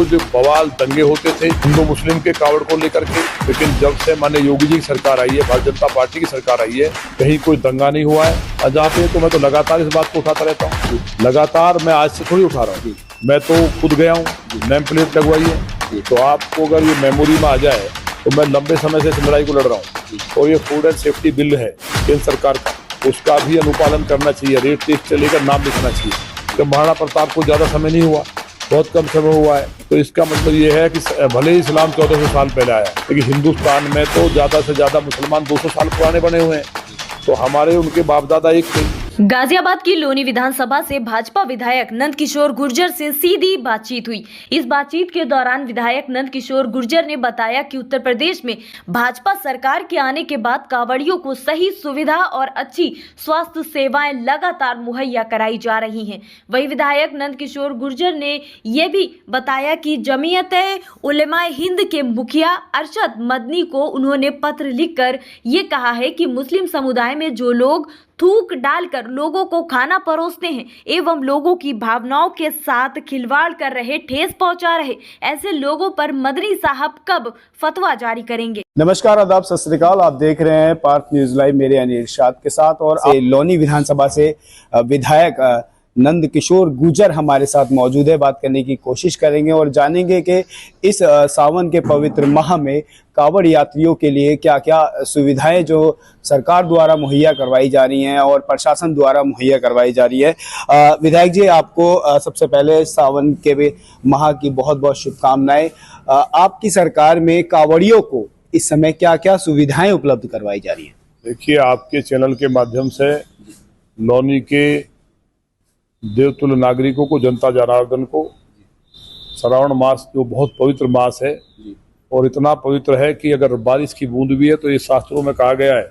रोज बवाल दंगे होते थे हिंदू मुस्लिम के कावड़ को लेकर के, लेकिन जब से माननीय योगी जी की सरकार आई है, भारतीय जनता पार्टी की सरकार आई है, कहीं कोई दंगा नहीं हुआ है। जहाँ पे तो मैं तो लगातार इस बात को उठाता रहता हूँ, लगातार मैं आज से थोड़ी उठा रहा हूँ, मैं तो खुद गया हूँ, नेम प्लेट लगवाई है। तो आपको अगर ये मेमोरी में आ जाए तो मैं लंबे समय से इस लड़ाई को लड़ रहा हूँ, और ये फूड एंड सेफ्टी बिल है केंद्र सरकार का, उसका भी अनुपालन करना चाहिए। रेट लिस्ट से लेकर नाम लिखना चाहिए। तो महाराणा प्रताप को ज्यादा समय नहीं हुआ, बहुत कम समय हुआ है, तो इसका मतलब ये है कि भले ही इस्लाम 1400 साल पहले आया, लेकिन हिंदुस्तान में तो ज्यादा से ज्यादा मुसलमान 200 साल पुराने बने हुए हैं। तो हमारे उनके बाप दादा एक थे। गाजियाबाद की लोनी विधानसभा से भाजपा विधायक नंदकिशोर गुर्जर से सीधी बातचीत हुई। इस बातचीत के दौरान विधायक नंदकिशोर गुर्जर ने बताया कि उत्तर प्रदेश में भाजपा सरकार के आने के बाद कांवड़ियों को सही सुविधा और अच्छी स्वास्थ्य सेवाएं लगातार मुहैया कराई जा रही हैं। वहीं विधायक नंदकिशोर गुर्जर ने यह भी बताया कि जमीयत-ए-उलेमा-ए-हिंद के मुखिया अरशद मदनी को उन्होंने पत्र लिखकर ये कहा है कि मुस्लिम समुदाय में जो लोग थूक डालकर लोगों को खाना परोसते हैं एवं लोगों की भावनाओं के साथ खिलवाड़ कर रहे, ठेस पहुंचा रहे, ऐसे लोगों पर मदनी साहब कब फतवा जारी करेंगे। नमस्कार, आदाब, सत श्री अकाल। आप देख रहे हैं पार्थ न्यूज लाइव, मेरे यानी इरशाद के साथ। और लोनी विधानसभा से विधायक नंदकिशोर गुर्जर हमारे साथ मौजूद है। बात करने की कोशिश करेंगे और जानेंगे कि इस सावन के पवित्र माह में कांवड़ यात्रियों के लिए क्या क्या सुविधाएं जो सरकार द्वारा मुहैया करवाई जा रही हैं और प्रशासन द्वारा मुहैया करवाई जा रही है। विधायक जी, आपको सबसे पहले सावन के माह की बहुत बहुत शुभकामनाएं। आपकी सरकार में कांवड़ियों को इस समय क्या क्या सुविधाएं उपलब्ध करवाई जा रही है? देखिए, आपके चैनल के माध्यम से लोनी के देवतुल्य नागरिकों को, जनता जनार्दन को, श्रावण मास जो बहुत पवित्र मास है और इतना पवित्र है कि अगर बारिश की बूंद भी है तो ये शास्त्रों में कहा गया है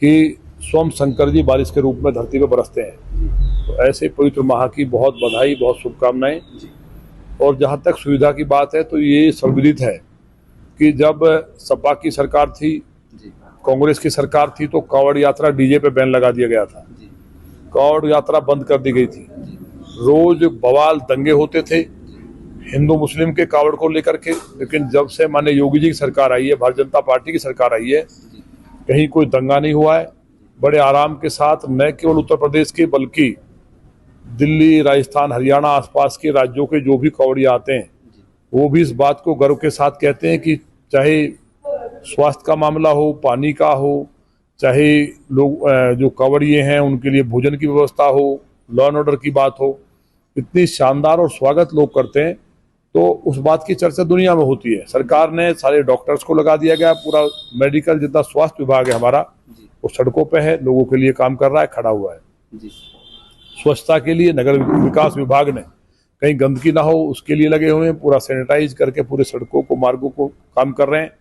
कि स्वयं शंकर जी बारिश के रूप में धरती पर बरसते हैं। तो ऐसे पवित्र माह की बहुत बधाई, बहुत शुभकामनाएं। और जहाँ तक सुविधा की बात है तो ये सर्वविदित है कि जब सपा की सरकार थी, कांग्रेस की सरकार थी, तो कांवड़ यात्रा डीजे पे बैन लगा दिया गया था, कांवड़ यात्रा बंद कर दी गई थी। रोज बवाल दंगे होते थे हिंदू मुस्लिम के कावड़ को लेकर के, लेकिन जब से माननीय योगी जी की सरकार आई है, भारतीय जनता पार्टी की सरकार आई है, कहीं कोई दंगा नहीं हुआ है। बड़े आराम के साथ न केवल उत्तर प्रदेश के बल्कि दिल्ली, राजस्थान, हरियाणा, आसपास के राज्यों के जो भी कावड़िया आते हैं वो भी इस बात को गर्व के साथ कहते हैं कि चाहे स्वास्थ्य का मामला हो, पानी का हो, चाहे लोग जो कांवड़िए हैं उनके लिए भोजन की व्यवस्था हो, लॉ एंड ऑर्डर की बात हो, इतनी शानदार और स्वागत लोग करते हैं। तो उस बात की चर्चा दुनिया में होती है। सरकार ने सारे डॉक्टर्स को लगा दिया गया, पूरा मेडिकल जितना स्वास्थ्य विभाग है हमारा वो सड़कों पे है, लोगों के लिए काम कर रहा है, खड़ा हुआ है। स्वच्छता के लिए नगर विकास विभाग ने कहीं गंदगी ना हो उसके लिए लगे हुए हैं, पूरा सैनिटाइज करके पूरे सड़कों को, मार्गों को काम कर रहे हैं।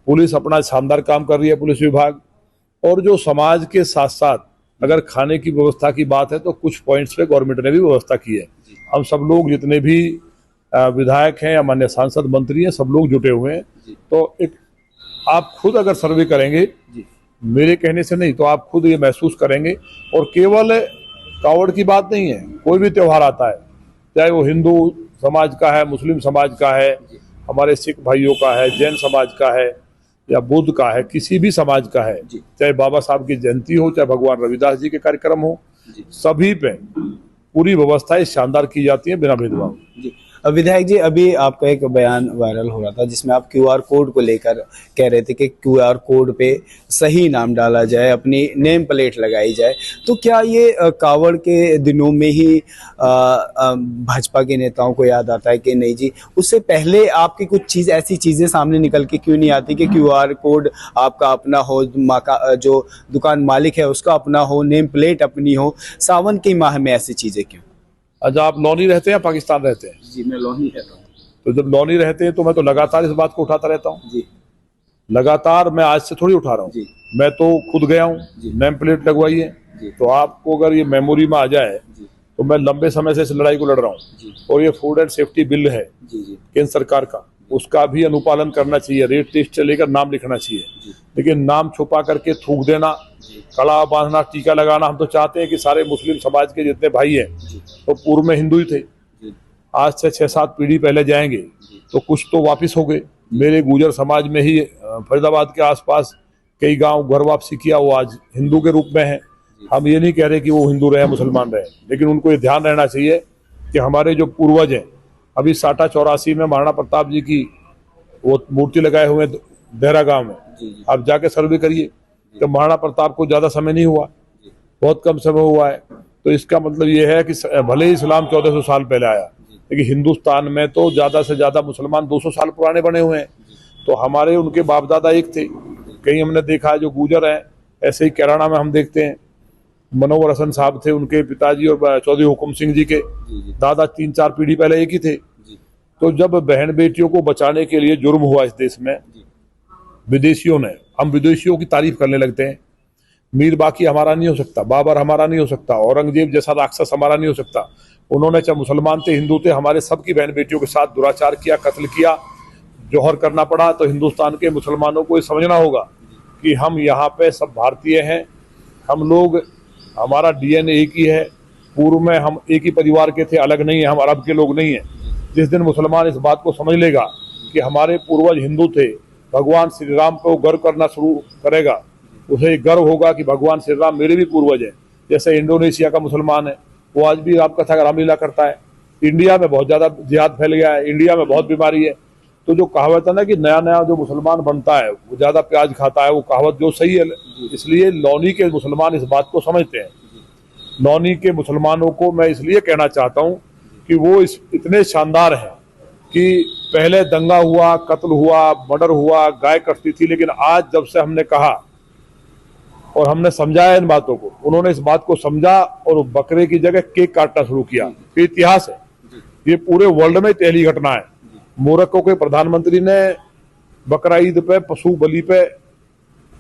पुलिस अपना शानदार काम कर रही है, पुलिस विभाग। और जो समाज के साथ साथ अगर खाने की व्यवस्था की बात है तो कुछ पॉइंट्स पे गवर्नमेंट ने भी व्यवस्था की है। हम सब लोग जितने भी विधायक हैं या माननीय सांसद, मंत्री हैं, सब लोग जुटे हुए हैं। तो एक आप खुद अगर सर्वे करेंगे, मेरे कहने से नहीं, तो आप खुद ये महसूस करेंगे। और केवल कावड़ की बात नहीं है, कोई भी त्योहार आता है, चाहे वो हिंदू समाज का है, मुस्लिम समाज का है, हमारे सिख भाइयों का है, जैन समाज का है या बुद्ध का है, किसी भी समाज का है, चाहे बाबा साहब की जयंती हो, चाहे भगवान रविदास जी के कार्यक्रम हो, सभी पे पूरी व्यवस्थाएं शानदार की जाती है बिना भेदभाव। विधायक जी, अभी आपका एक बयान वायरल हो रहा था जिसमें आप क्यूआर कोड को लेकर कह रहे थे कि क्यूआर कोड पे सही नाम डाला जाए, अपनी नेम प्लेट लगाई जाए। तो क्या ये कावड़ के दिनों में ही भाजपा के नेताओं को याद आता है कि नहीं जी, उससे पहले आपकी कुछ ऐसी चीजें सामने निकल के क्यों नहीं आती कि क्यूआर कोड आपका अपना हो, जो दुकान मालिक है उसका अपना हो, नेम प्लेट अपनी हो? सावन के माह में ऐसी चीजें क्यों? अच्छा, आप लोनी रहते हैं या पाकिस्तान रहते हैं? जी, मैं लोनी रहता हूँ। तो जब लोनी रहते हैं तो मैं तो लगातार इस बात को उठाता रहता हूँ जी। लगातार मैं आज से थोड़ी उठा रहा हूँ, मैं तो खुद गया हूँ, नेम प्लेट लगवाई है। तो आपको अगर ये मेमोरी में आ जाए तो मैं लंबे समय से इस लड़ाई को लड़ रहा हूँ। और ये फूड एंड सेफ्टी बिल है केंद्र सरकार का, उसका भी अनुपालन करना चाहिए। रेट लिस्ट से लेकर नाम लिखना चाहिए, लेकिन नाम छुपा करके थूक देना, कड़ा बांधना, टीका लगाना, हम तो चाहते हैं कि सारे मुस्लिम समाज के जितने भाई हैं तो पूर्व में हिंदू ही थे, आज से 6-7 पीढ़ी पहले जाएंगे तो कुछ तो वापिस हो गए। मेरे गुर्जर समाज में ही फरीदाबाद के आसपास कई गांव घर वापसी किया, वो आज हिंदू के रूप में है। हम ये नहीं कह रहे कि वो हिंदू रहे मुसलमान रहे, लेकिन उनको ये ध्यान रहना चाहिए कि हमारे जो पूर्वज हैं, अभी 84 में महाराणा प्रताप जी की वो मूर्ति लगाए हुए देहरा गांव में, आप जाके सर्वे करिए तो महाराणा प्रताप को ज्यादा समय नहीं हुआ, बहुत कम समय हुआ है। तो इसका मतलब ये है कि भले ही इस्लाम 1400 साल पहले आया, लेकिन हिंदुस्तान में तो ज्यादा से ज्यादा मुसलमान 200 साल पुराने बने हुए हैं। तो हमारे उनके बाप दादा एक थे। कहीं हमने देखा है जो गुर्जर हैं, ऐसे ही कैराना में हम देखते हैं मनोहर हसन साहब थे, उनके पिताजी और चौधरी हुकुम सिंह जी के दादा 3-4 पीढ़ी पहले एक ही थे। तो जब बहन बेटियों को बचाने के लिए जुर्म हुआ इस देश में, विदेशियों ने, हम विदेशियों की तारीफ करने लगते हैं। मीर बाकी हमारा नहीं हो सकता, बाबर हमारा नहीं हो सकता, औरंगजेब जैसा राक्षस हमारा नहीं हो सकता। उन्होंने चाहे मुसलमान थे हिंदू थे, हमारे सबकी बहन बेटियों के साथ दुराचार किया, कत्ल किया, जौहर करना पड़ा। तो हिंदुस्तान के मुसलमानों को ये समझना होगा कि हम यहाँ पे सब भारतीय हैं, हम लोग, हमारा डीएनए एक ही है। पूर्व में हम एक ही परिवार के थे, अलग नहीं है, हम अरब के लोग नहीं हैं। जिस दिन मुसलमान इस बात को समझ लेगा कि हमारे पूर्वज हिंदू थे, भगवान श्री राम को गर्व करना शुरू करेगा, उसे गर्व होगा कि भगवान श्री राम मेरे भी पूर्वज हैं। जैसे इंडोनेशिया का मुसलमान है, वो आज भी रामकथा का रामलीला करता है। इंडिया में बहुत ज्यादा जिहाद फैल गया है, इंडिया में बहुत बीमारी है। तो जो कहावत है ना कि नया नया जो मुसलमान बनता है वो ज्यादा प्याज खाता है, वो कहावत जो सही है। इसलिए लौनी के मुसलमान इस बात को समझते हैं। लौनी के मुसलमानों को मैं इसलिए कहना चाहता हूँ कि वो इतने शानदार हैं कि पहले दंगा हुआ, कत्ल हुआ, मर्डर हुआ, गाय कटती थी, लेकिन आज जब से हमने कहा और हमने समझाया इन बातों को, उन्होंने इस बात को समझा और बकरे की जगह केक काटना शुरू किया। ये इतिहास है, ये पूरे वर्ल्ड में पहली घटना है। मोरक्को के प्रधानमंत्री ने बकरा ईद पे, पशु बलि पे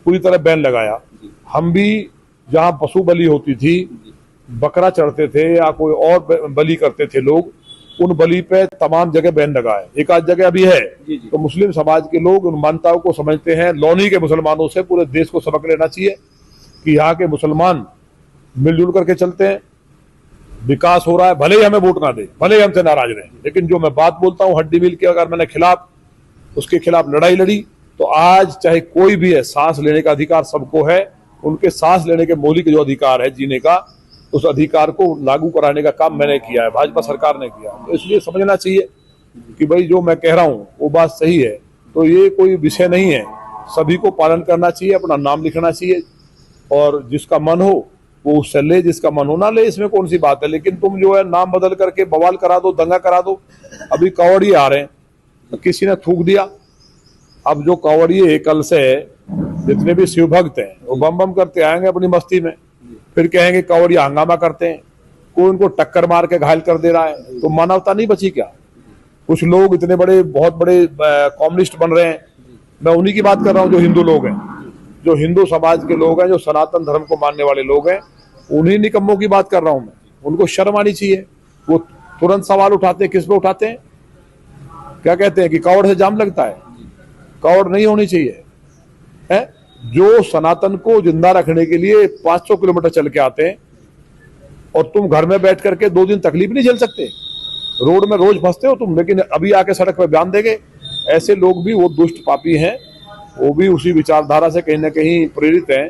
पूरी तरह बैन लगाया। हम भी जहां पशु बलि होती थी, बकरा चढ़ते थे या कोई और बलि करते थे लोग, उन बलि पे तमाम जगह बैन लगा है। एक आध जगह अभी है। तो मुस्लिम समाज के लोग उन मान्यताओं को समझते हैं। लौनी के मुसलमानों से पूरे देश को सबक लेना चाहिए कि यहाँ के मुसलमान मिलजुल करके चलते हैं, विकास हो रहा है। भले ही हमें वोट ना दे, भले ही हमसे नाराज रहे, लेकिन जो मैं बात बोलता हूँ हड्डी मिल के, अगर मैंने उसके खिलाफ लड़ाई लड़ी तो आज चाहे कोई भी है, सांस लेने का अधिकार सबको है। उनके सांस लेने के मौलिक जो अधिकार है जीने का, उस अधिकार को लागू कराने का काम मैंने किया है, भाजपा सरकार ने किया। तो इसलिए समझना चाहिए कि भाई जो मैं कह रहा हूँ वो बात सही है। तो ये कोई विषय नहीं है, सभी को पालन करना चाहिए, अपना नाम लिखना चाहिए और जिसका मन हो वो उससे ले, जिसका मन हो ना ले, इसमें कौन सी बात है। लेकिन तुम जो है नाम बदल करके बवाल करा दो, दंगा करा दो। अभी कांवड़िए आ रहे हैं, तो किसी ने थूक दिया। अब जो कांवड़िए कल से जितने भी शिव भक्त हैं वो बम बम करते आएंगे अपनी मस्ती में, फिर कहेंगे कांवड़िया हंगामा करते हैं, कोई उनको टक्कर मार के घायल कर दे रहा है। तो मानवता नहीं बची क्या? कुछ लोग इतने बड़े, बहुत बड़े कम्युनिस्ट बन रहे हैं। मैं उन्हीं की बात कर रहा हूँ जो हिंदू लोग हैं, जो हिंदू समाज के लोग हैं, जो सनातन धर्म को मानने वाले लोग हैं, उन्हीं निकम्मों की बात कर रहा हूं मैं। उनको शर्म आनी चाहिए। वो तुरंत सवाल उठाते हैं, किस पे उठाते हैं? क्या कहते हैं कि कावड़ से जाम लगता है। कावड़ नहीं होनी चाहिए है। जो सनातन को जिंदा रखने के लिए 500 किलोमीटर चल के आते हैं और तुम घर में बैठ करके 2 दिन तकलीफ नहीं झेल सकते, रोड में रोज फंसते हो तुम, लेकिन अभी आके सड़क पर बयान देंगे। ऐसे लोग भी वो दुष्ट पापी हैं, वो भी उसी विचारधारा से कहीं ना कहीं प्रेरित हैं,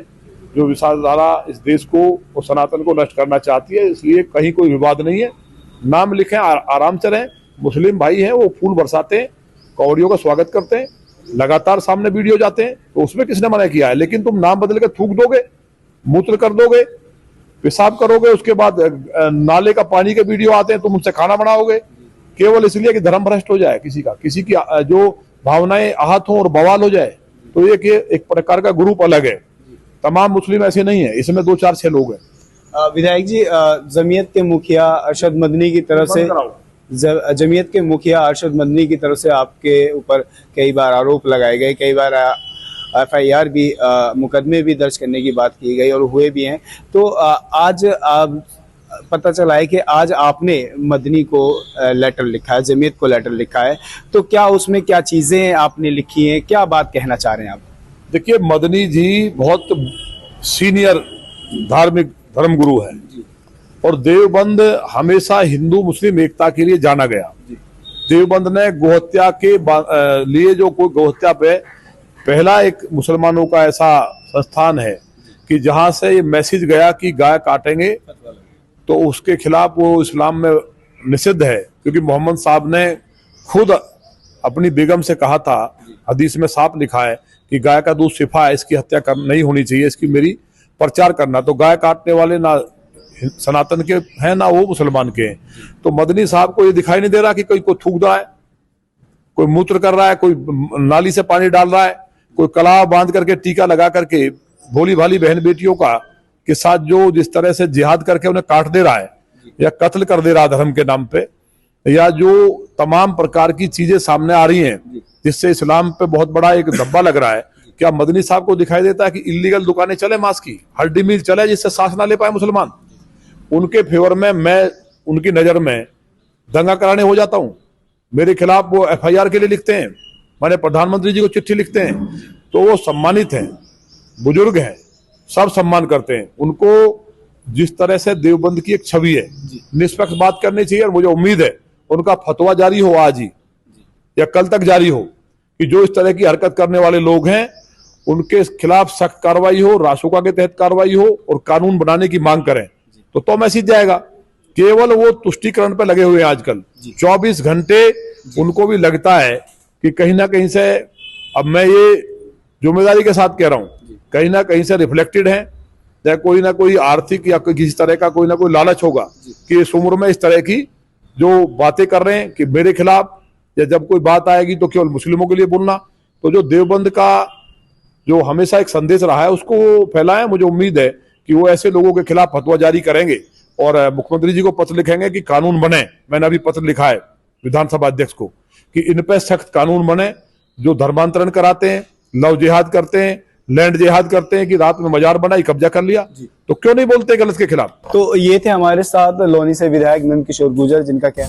जो विचारधारा इस देश को और सनातन को नष्ट करना चाहती है। इसलिए कहीं कोई विवाद नहीं है, नाम लिखें, आराम से रहें। मुस्लिम भाई हैं, वो फूल बरसाते हैं, कांवड़ियों का स्वागत करते हैं, लगातार सामने वीडियो जाते हैं, तो उसमें किसने मना किया है? लेकिन तुम नाम बदल के थूक दोगे, मूत्र कर दोगे, पेशाब करोगे, उसके बाद नाले का पानी के वीडियो आते हैं, तुम उनसे खाना बनाओगे, केवल इसलिए कि धर्म भ्रष्ट हो जाए किसी का, किसी की जो भावनाएं आहत हो और बवाल हो जाए। तो ये एक प्रकार का ग्रुप अलग है, तमाम मुस्लिम ऐसे नहीं है, इसमें 2-4-6 लोग हैं। विधायक जी, जमीयत के मुखिया अरशद मदनी की तरफ से जमीयत के मुखिया अरशद मदनी की तरफ से आपके ऊपर कई बार आरोप लगाए गए, कई बार FIR भी, मुकदमे भी दर्ज करने की बात की गई और हुए भी हैं। तो आज पता चला है कि आज आपने मदनी को लेटर लिखा है, जमीयत को लेटर लिखा है, तो क्या उसमें क्या चीजें आपने लिखी हैं, क्या बात कहना चाह रहे हैं आप? देखिए, मदनी जी बहुत सीनियर धार्मिक धर्मगुरु है, और देवबंद हमेशा हिंदू मुस्लिम एकता के लिए जाना गया। देवबंद ने गोहत्या के लिए जो कोई गोहत्या पे पहला एक मुसलमानों का ऐसा संस्थान है कि जहां से ये मैसेज गया कि गाय काटेंगे तो उसके खिलाफ वो इस्लाम में निषिद्ध है, क्योंकि मोहम्मद साहब ने खुद अपनी बेगम से कहा था, हदीस में साफ लिखा है कि गाय का दूध शिफा है, इसकी हत्या नहीं होनी चाहिए, इसकी मेरी प्रचार करना। तो गाय काटने वाले ना सनातन के हैं ना वो मुसलमान के हैं। तो मदनी साहब को ये दिखाई नहीं दे रहा कि कोई थूक रहा है, कोई मूत्र कर रहा है, कोई नाली से पानी डाल रहा है, कोई कलाव बांध करके टीका लगा करके भोली भाली बहन बेटियों का के साथ जो जिस तरह से जिहाद करके उन्हें काट दे रहा है या कत्ल कर दे रहा है धर्म के नाम पे, या जो तमाम प्रकार की चीजें सामने आ रही हैं जिससे इस्लाम पे बहुत बड़ा एक धब्बा लग रहा है। क्या मदनी साहब को दिखाई देता है कि इलीगल दुकानें चले मांस की, हड्डी मील चले जिससे सांस ना ले पाए मुसलमान? उनके फेवर में मैं उनकी नजर में दंगा कराने हो जाता हूं, मेरे खिलाफ वो FIR के लिए लिखते हैं, मैंने प्रधानमंत्री जी को चिट्ठी लिखते हैं, तो वो सम्मानित हैं, बुजुर्ग हैं, सब सम्मान करते हैं उनको। जिस तरह से देवबंद की एक छवि है, निष्पक्ष बात करनी चाहिए और मुझे उम्मीद है उनका फतवा जारी हो आज ही या कल तक जारी हो कि जो इस तरह की हरकत करने वाले लोग हैं उनके खिलाफ सख्त कार्रवाई हो, रासुका के तहत कार्रवाई हो और कानून बनाने की मांग करें तो मैसेज जाएगा। केवल वो तुष्टीकरण पे लगे हुए हैं आजकल, 24 घंटे उनको भी लगता है कि कहीं ना कहीं से, अब मैं ये जिम्मेदारी के साथ कह रहा हूं, कहीं ना कहीं से रिफ्लेक्टेड है या कोई ना कोई आर्थिक या किसी तरह का कोई ना कोई लालच होगा कि इस उम्र में इस तरह की जो बातें कर रहे हैं कि मेरे खिलाफ, या जब कोई बात आएगी तो केवल मुस्लिमों के लिए बोलना। तो जो देवबंद का जो हमेशा एक संदेश रहा है उसको फैलाएं। मुझे उम्मीद है कि वो ऐसे लोगों के खिलाफ फतवा जारी करेंगे और मुख्यमंत्री जी को पत्र लिखेंगे कि कानून बने। मैंने अभी पत्र लिखा है विधानसभा अध्यक्ष को कि इन पे सख्त कानून बने, जो धर्मांतरण कराते हैं, लव जिहाद करते हैं, लैंड जिहाद करते हैं कि रात में मजार बनाई, कब्जा कर लिया, तो क्यों नहीं बोलते गलत के खिलाफ। तो ये थे हमारे साथ लोनी से विधायक नंद किशोर गुर्जर, जिनका क्या